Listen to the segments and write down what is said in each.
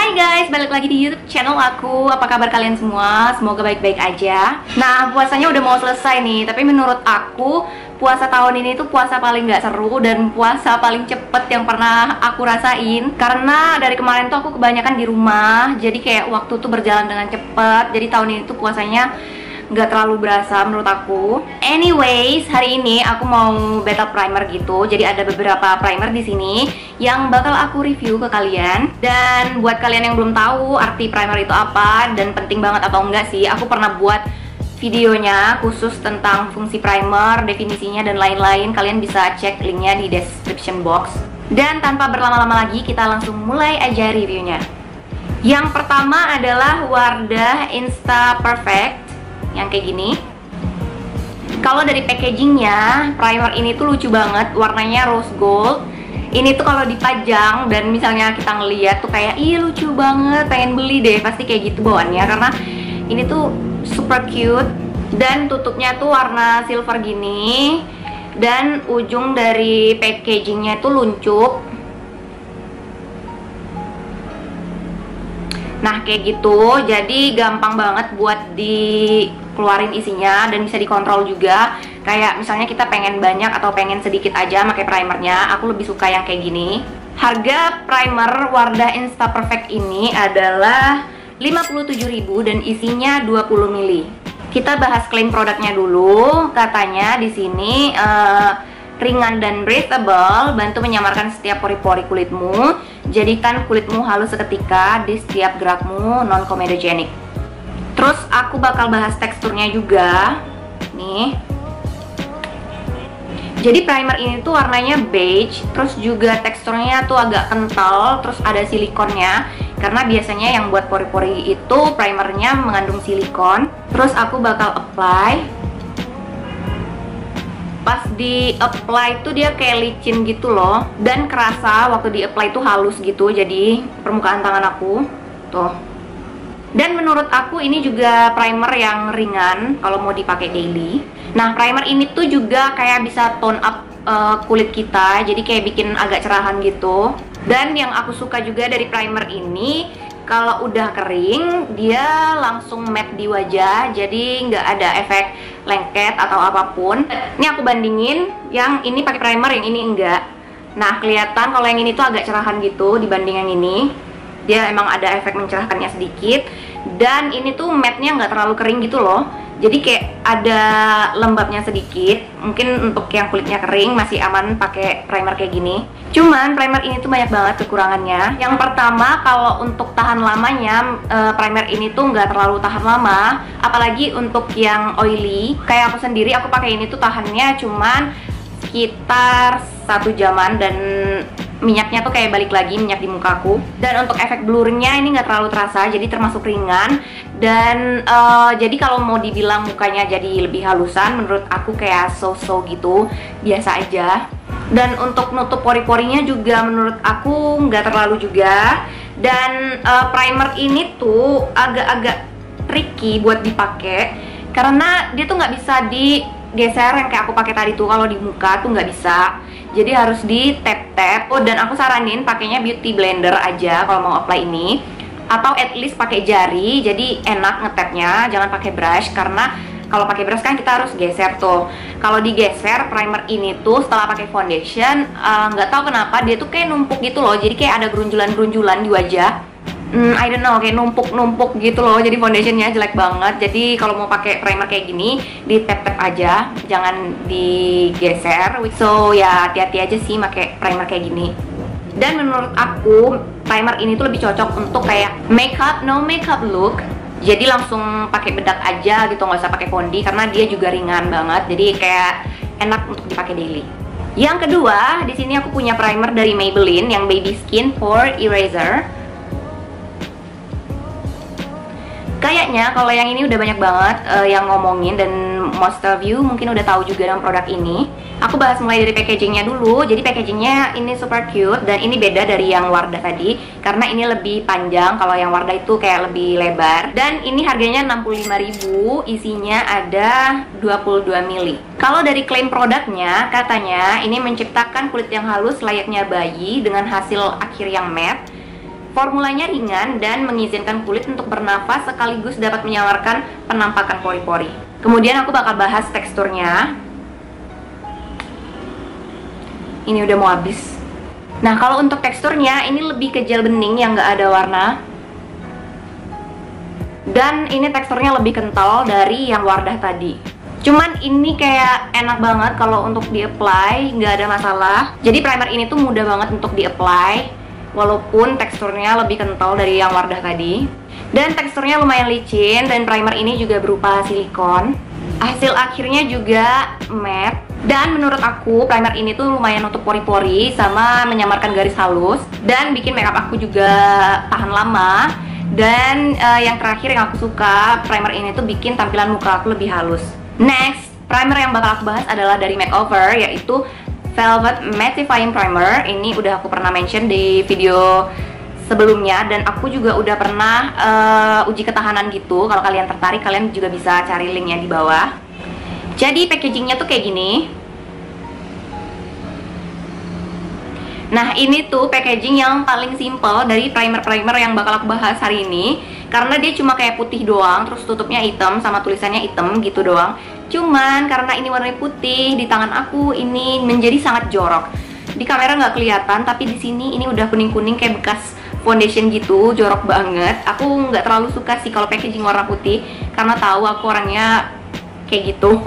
Hai guys, balik lagi di YouTube channel aku. Apa kabar kalian semua? Semoga baik-baik aja. Nah, puasanya udah mau selesai nih. Tapi menurut aku, puasa tahun ini tuh puasa paling gak seru dan puasa paling cepet yang pernah aku rasain. Karena dari kemarin tuh aku kebanyakan di rumah, jadi kayak waktu tuh berjalan dengan cepet. Jadi tahun ini tuh puasanya nggak terlalu berasa menurut aku. Anyways, hari ini aku mau beta primer gitu. Jadi ada beberapa primer di sini yang bakal aku review ke kalian. Dan buat kalian yang belum tahu arti primer itu apa dan penting banget atau enggak sih, aku pernah buat videonya khusus tentang fungsi primer, definisinya dan lain-lain. Kalian bisa cek linknya di description box. Dan tanpa berlama-lama lagi, kita langsung mulai aja reviewnya. Yang pertama adalah Wardah Insta Perfect yang kayak gini. Kalau dari packagingnya, primer ini tuh lucu banget, warnanya rose gold. Ini tuh kalau dipajang dan misalnya kita ngeliat tuh kayak ih lucu banget, pengen beli deh, pasti kayak gitu bawaannya. Karena ini tuh super cute dan tutupnya tuh warna silver gini. Dan ujung dari packagingnya tuh luncuk. Nah kayak gitu, jadi gampang banget buat dikeluarin isinya dan bisa dikontrol juga. Kayak misalnya kita pengen banyak atau pengen sedikit aja pakai primernya, aku lebih suka yang kayak gini. Harga primer Wardah Insta Perfect ini adalah 57.000 dan isinya 20 ml. Kita bahas klaim produknya dulu. Katanya di sini ringan dan breathable, bantu menyamarkan setiap pori-pori kulitmu, jadikan kulitmu halus seketika di setiap gerakmu, non-comedogenic. Terus aku bakal bahas teksturnya juga. Nih. Jadi primer ini tuh warnanya beige, terus juga teksturnya tuh agak kental, terus ada silikonnya. Karena biasanya yang buat pori-pori itu primernya mengandung silikon. Terus aku bakal apply. Pas di apply tuh dia kayak licin gitu loh, dan kerasa waktu di apply tuh halus gitu, jadi permukaan tangan aku tuh. Dan menurut aku ini juga primer yang ringan kalau mau dipakai daily. Nah primer ini tuh juga kayak bisa tone up kulit kita, jadi kayak bikin agak cerahan gitu. Dan yang aku suka juga dari primer ini, kalau udah kering dia langsung matte di wajah, jadi nggak ada efek lengket atau apapun. Ini aku bandingin, yang ini pakai primer, yang ini enggak. Nah kelihatan kalau yang ini tuh agak cerahan gitu dibanding yang ini. Dia emang ada efek mencerahkannya sedikit. Dan ini tuh matte-nya nggak terlalu kering gitu loh, jadi kayak ada lembabnya sedikit. Mungkin untuk yang kulitnya kering masih aman pakai primer kayak gini. Cuman primer ini tuh banyak banget kekurangannya. Yang pertama, kalau untuk tahan lamanya, primer ini tuh nggak terlalu tahan lama. Apalagi untuk yang oily, kayak aku sendiri, aku pakai ini tuh tahannya cuman sekitar 1 jaman dan minyaknya tuh kayak balik lagi, minyak di mukaku. Dan untuk efek blurnya ini nggak terlalu terasa, jadi termasuk ringan. Dan jadi kalau mau dibilang mukanya jadi lebih halusan, menurut aku kayak so-so gitu, biasa aja. Dan untuk nutup pori-porinya juga menurut aku nggak terlalu juga. Dan primer ini tuh agak-agak tricky buat dipakai, karena dia tuh nggak bisa digeser yang kayak aku pakai tadi tuh. Kalau di muka tuh nggak bisa, jadi harus di tap-tap. Oh, dan aku saranin pakainya beauty blender aja kalau mau apply ini, atau at least pakai jari, jadi enak ngetapnya, jangan pakai brush. Karena kalau pakai brush kan kita harus geser tuh. Kalau digeser primer ini tuh setelah pakai foundation, nggak tahu kenapa dia tuh kayak numpuk gitu loh, jadi kayak ada gerunjulan-gerunjulan di wajah. I don't know, kayak numpuk-numpuk gitu loh, jadi foundationnya jelek banget. Jadi kalau mau pakai primer kayak gini, di tap-tap aja, jangan digeser. So ya hati-hati aja sih pakai primer kayak gini. Dan menurut aku primer ini tuh lebih cocok untuk kayak makeup, no makeup look. Jadi langsung pakai bedak aja gitu, nggak usah pakai fondi, karena dia juga ringan banget. Jadi kayak enak untuk dipakai daily. Yang kedua, di sini aku punya primer dari Maybelline yang Baby Skin Pore Eraser. Kayaknya kalau yang ini udah banyak banget yang ngomongin, dan most of you mungkin udah tahu juga dengan produk ini. Aku bahas mulai dari packagingnya dulu. Jadi packagingnya ini super cute, dan ini beda dari yang Wardah tadi karena ini lebih panjang. Kalau yang Wardah itu kayak lebih lebar. Dan ini harganya 65.000, isinya ada 22 ml. Kalau dari klaim produknya, katanya ini menciptakan kulit yang halus layaknya bayi dengan hasil akhir yang matte. Formulanya ringan dan mengizinkan kulit untuk bernafas sekaligus dapat menyamarkan penampakan pori-pori. Kemudian aku bakal bahas teksturnya. Ini udah mau habis. Nah, kalau untuk teksturnya ini lebih ke gel bening yang nggak ada warna. Dan ini teksturnya lebih kental dari yang Wardah tadi. Cuman ini kayak enak banget kalau untuk di-apply, nggak ada masalah. Jadi primer ini tuh mudah banget untuk di-apply, walaupun teksturnya lebih kental dari yang Wardah tadi. Dan teksturnya lumayan licin, dan primer ini juga berupa silikon. Hasil akhirnya juga matte. Dan menurut aku primer ini tuh lumayan nutup pori-pori sama menyamarkan garis halus, dan bikin makeup aku juga tahan lama. Dan yang terakhir yang aku suka, primer ini tuh bikin tampilan muka aku lebih halus. Next, primer yang bakal aku bahas adalah dari Makeover, yaitu Velvet Mattifying Primer. Ini udah aku pernah mention di video sebelumnya, dan aku juga udah pernah uji ketahanan gitu. Kalau kalian tertarik, kalian juga bisa cari linknya di bawah. Jadi packagingnya tuh kayak gini. Nah, ini tuh packaging yang paling simple dari primer-primer yang bakal aku bahas hari ini. Karena dia cuma kayak putih doang, terus tutupnya hitam sama tulisannya hitam gitu doang. Cuman karena ini warna putih, di tangan aku ini menjadi sangat jorok. Di kamera nggak kelihatan, tapi di sini ini udah kuning-kuning kayak bekas foundation gitu, jorok banget. Aku nggak terlalu suka sih kalau packaging warna putih, karena tahu aku orangnya kayak gitu.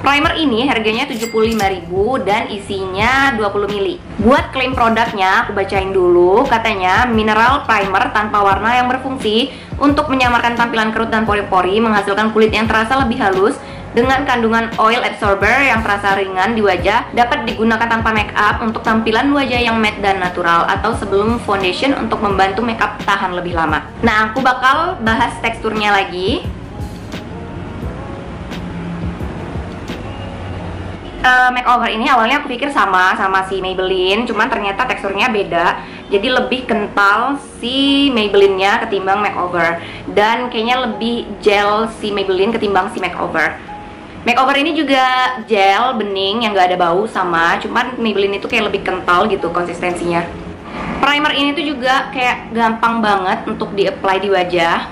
Primer ini harganya 75.000 dan isinya 20 ml. Buat klaim produknya, aku bacain dulu. Katanya, mineral primer tanpa warna yang berfungsi untuk menyamarkan tampilan kerut dan pori-pori, menghasilkan kulit yang terasa lebih halus dengan kandungan oil absorber yang terasa ringan di wajah, dapat digunakan tanpa make up untuk tampilan wajah yang matte dan natural, atau sebelum foundation untuk membantu make up tahan lebih lama. Nah, aku bakal bahas teksturnya lagi. Makeover ini awalnya aku pikir sama si Maybelline, cuman ternyata teksturnya beda. Jadi lebih kental si Maybelline-nya ketimbang Makeover, dan kayaknya lebih gel si Maybelline ketimbang si Makeover. Makeover ini juga gel bening yang gak ada bau sama, cuman Maybelline itu kayak lebih kental gitu konsistensinya. Primer ini tuh juga kayak gampang banget untuk di-apply di wajah,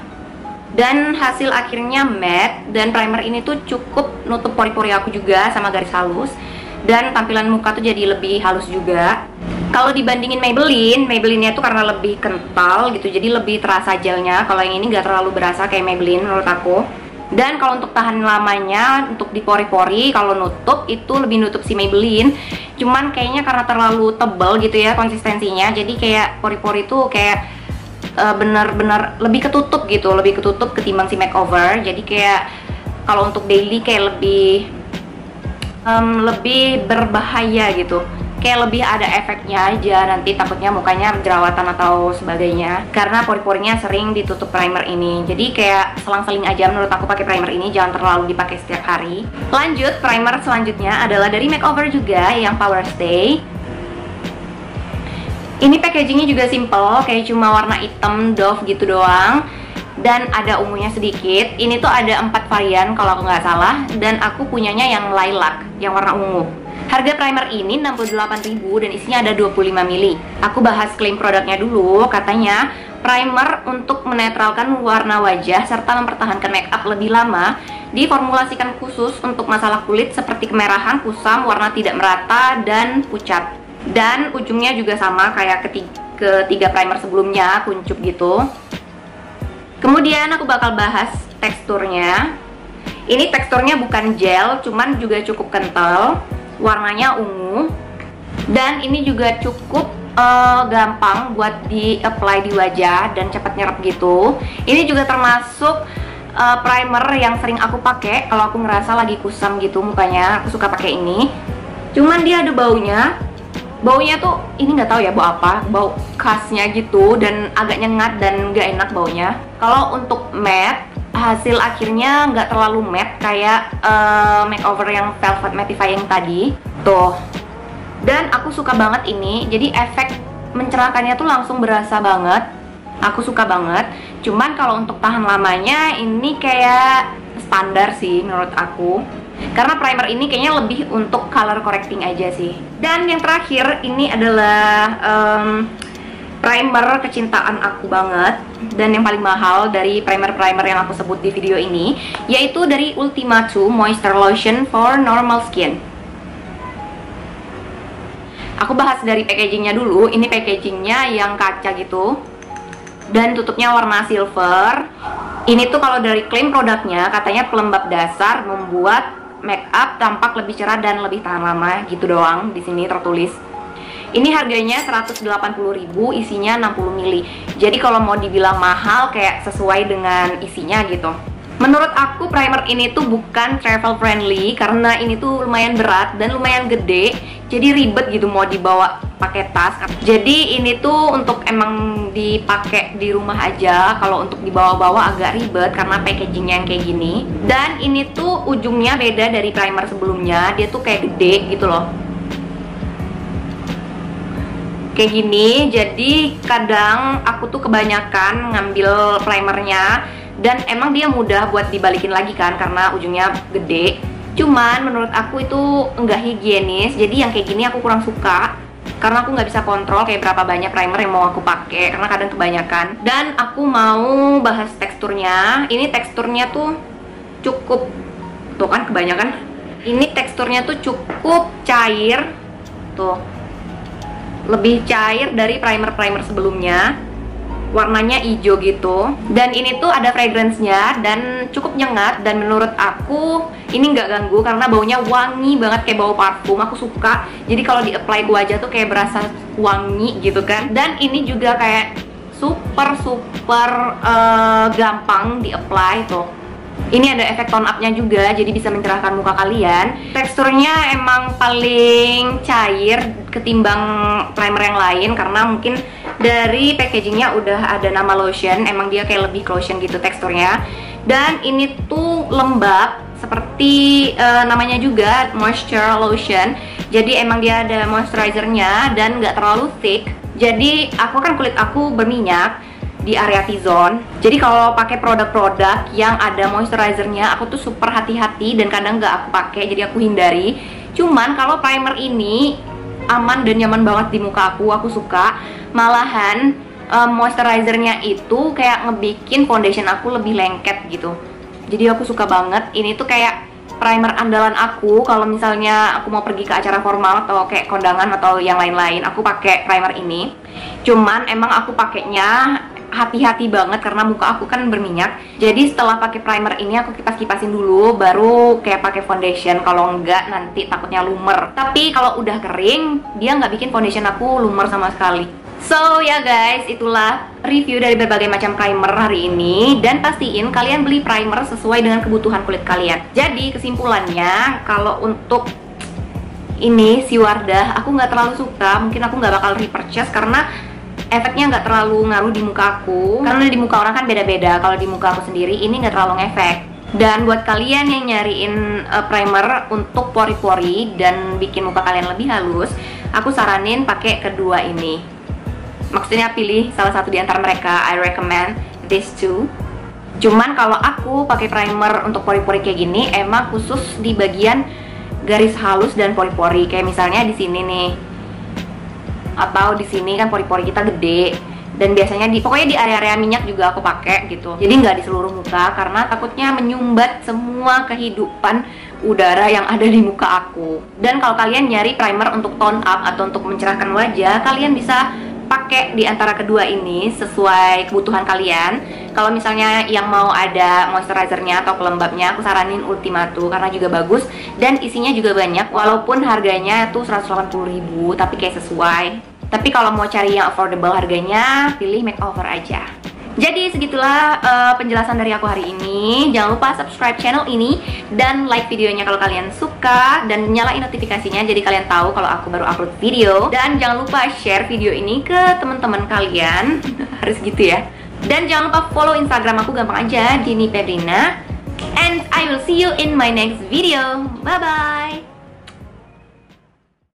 dan hasil akhirnya matte. Dan primer ini tuh cukup nutup pori-pori aku juga sama garis halus, dan tampilan muka tuh jadi lebih halus juga. Kalau dibandingin Maybelline-nya tuh karena lebih kental gitu, jadi lebih terasa gelnya. Kalau yang ini nggak terlalu berasa kayak Maybelline menurut aku. Dan kalau untuk tahan lamanya, untuk di pori-pori, kalau nutup itu lebih nutup si Maybelline. Cuman kayaknya karena terlalu tebal gitu ya konsistensinya, jadi kayak pori-pori tuh kayak bener-bener lebih ketutup gitu, lebih ketutup ketimbang si Makeover. Jadi kayak kalau untuk daily kayak lebih berbahaya gitu, kayak lebih ada efeknya aja, nanti takutnya mukanya jerawatan atau sebagainya karena pori-porinya sering ditutup primer ini. Jadi kayak selang-seling aja menurut aku pakai primer ini, jangan terlalu dipakai setiap hari. Lanjut, primer selanjutnya adalah dari Makeover juga yang Power Stay. Ini packagingnya juga simple, kayak cuma warna hitam doff gitu doang, dan ada ungunya sedikit. Ini tuh ada 4 varian kalau aku nggak salah, dan aku punyanya yang lilac, yang warna ungu. Harga primer ini 68.000 dan isinya ada 25 ml. Aku bahas klaim produknya dulu. Katanya primer untuk menetralkan warna wajah serta mempertahankan make up lebih lama, diformulasikan khusus untuk masalah kulit seperti kemerahan, kusam, warna tidak merata, dan pucat. Dan ujungnya juga sama kayak ketiga primer sebelumnya, kuncup gitu. Kemudian aku bakal bahas teksturnya. Ini teksturnya bukan gel, cuman juga cukup kental. Warnanya ungu. Dan ini juga cukup gampang buat di-apply di wajah dan cepat nyerap gitu. Ini juga termasuk primer yang sering aku pakai kalau aku ngerasa lagi kusam gitu mukanya. Aku suka pakai ini. Cuman dia ada baunya. Baunya tuh ini nggak tahu ya bau apa, bau khasnya gitu, dan agak nyengat dan nggak enak baunya. Kalau untuk matte, hasil akhirnya nggak terlalu matte kayak Makeover yang Velvet Mattifying tadi tuh. Dan aku suka banget ini, jadi efek mencerahkannya tuh langsung berasa banget. Aku suka banget. Cuman kalau untuk tahan lamanya ini kayak standar sih menurut aku. Karena primer ini kayaknya lebih untuk color correcting aja sih. Dan yang terakhir ini adalah primer kecintaan aku banget dan yang paling mahal dari primer-primer yang aku sebut di video ini, yaitu dari Ultima 2 Moisture Lotion for Normal Skin. Aku bahas dari packagingnya dulu. Ini packagingnya yang kaca gitu dan tutupnya warna silver. Ini tuh kalau dari klaim produknya katanya pelembab dasar membuat makeup tampak lebih cerah dan lebih tahan lama gitu doang. Di sini tertulis. Ini harganya 180.000, isinya 60 ml. Jadi kalau mau dibilang mahal kayak sesuai dengan isinya gitu. Menurut aku primer ini tuh bukan travel friendly karena ini tuh lumayan berat dan lumayan gede. Jadi ribet gitu mau dibawa pakai tas. Jadi ini tuh untuk emang dipakai di rumah aja. Kalau untuk dibawa-bawa agak ribet karena packagingnya yang kayak gini. Dan ini tuh ujungnya beda dari primer sebelumnya. Dia tuh kayak gede gitu loh. Kayak gini, jadi kadang aku tuh kebanyakan ngambil primernya dan emang dia mudah buat dibalikin lagi kan karena ujungnya gede. Cuman menurut aku itu enggak higienis, jadi yang kayak gini aku kurang suka karena aku nggak bisa kontrol kayak berapa banyak primer yang mau aku pakai karena kadang kebanyakan. Dan aku mau bahas teksturnya. Ini teksturnya tuh cukup, tuh kan kebanyakan. Ini teksturnya tuh cukup cair, tuh. Lebih cair dari primer-primer sebelumnya. Warnanya hijau gitu. Dan ini tuh ada fragrance-nya dan cukup nyengat. Dan menurut aku ini nggak ganggu karena baunya wangi banget kayak bau parfum. Aku suka. Jadi kalau di-apply ke wajah tuh kayak berasa wangi gitu kan. Dan ini juga kayak super gampang di-apply tuh. Ini ada efek tone up-nya juga, jadi bisa mencerahkan muka kalian. Teksturnya emang paling cair ketimbang primer yang lain karena mungkin dari packagingnya udah ada nama lotion. Emang dia kayak lebih lotion gitu teksturnya. Dan ini tuh lembab seperti namanya juga moisture lotion. Jadi emang dia ada moisturizernya dan nggak terlalu thick. Jadi aku kan kulit aku berminyak di area T-zone. Jadi kalau pakai produk-produk yang ada moisturizernya, aku tuh super hati-hati dan kadang nggak aku pakai, jadi aku hindari. Cuman kalau primer ini aman dan nyaman banget di muka aku suka. Malahan moisturizernya itu kayak ngebikin foundation aku lebih lengket gitu. Jadi aku suka banget. Ini tuh kayak primer andalan aku kalau misalnya aku mau pergi ke acara formal atau kayak kondangan atau yang lain-lain, aku pakai primer ini. Cuman emang aku pakainya hati-hati banget karena muka aku kan berminyak. Jadi setelah pakai primer ini aku kipas-kipasin dulu baru kayak pakai foundation. Kalau enggak nanti takutnya lumer. Tapi kalau udah kering dia nggak bikin foundation aku lumer sama sekali. So ya guys, itulah review dari berbagai macam primer hari ini. Dan pastiin kalian beli primer sesuai dengan kebutuhan kulit kalian. Jadi kesimpulannya, kalau untuk ini si Wardah aku nggak terlalu suka. Mungkin aku nggak bakal repurchase karena efeknya nggak terlalu ngaruh di muka aku. Karena di muka orang kan beda-beda. Kalau di muka aku sendiri ini nggak terlalu ngefek. Dan buat kalian yang nyariin primer untuk pori-pori dan bikin muka kalian lebih halus, aku saranin pakai kedua ini. Maksudnya pilih salah satu di antara mereka. I recommend these two. Cuman kalau aku pakai primer untuk pori-pori kayak gini emang khusus di bagian garis halus dan pori-pori. Kayak misalnya di sini nih, atau di sini kan pori-pori kita gede. Dan biasanya pokoknya di area-area minyak juga aku pakai gitu. Jadi nggak di seluruh muka karena takutnya menyumbat semua kehidupan udara yang ada di muka aku. Dan kalau kalian nyari primer untuk tone up atau untuk mencerahkan wajah, kalian bisa pakai di antara kedua ini sesuai kebutuhan kalian. Kalau misalnya yang mau ada moisturizernya atau pelembabnya, aku saranin Ultima 2 karena juga bagus dan isinya juga banyak. Walaupun harganya tuh 180.000 tapi kayak sesuai. Tapi kalau mau cari yang affordable harganya, pilih makeover aja. Jadi segitulah penjelasan dari aku hari ini. Jangan lupa subscribe channel ini dan like videonya kalau kalian suka, dan nyalain notifikasinya jadi kalian tahu kalau aku baru upload video. Dan jangan lupa share video ini ke teman-teman kalian. Harus gitu ya. Dan jangan lupa follow Instagram aku, gampang aja, Dini Febrina. And I will see you in my next video. Bye bye.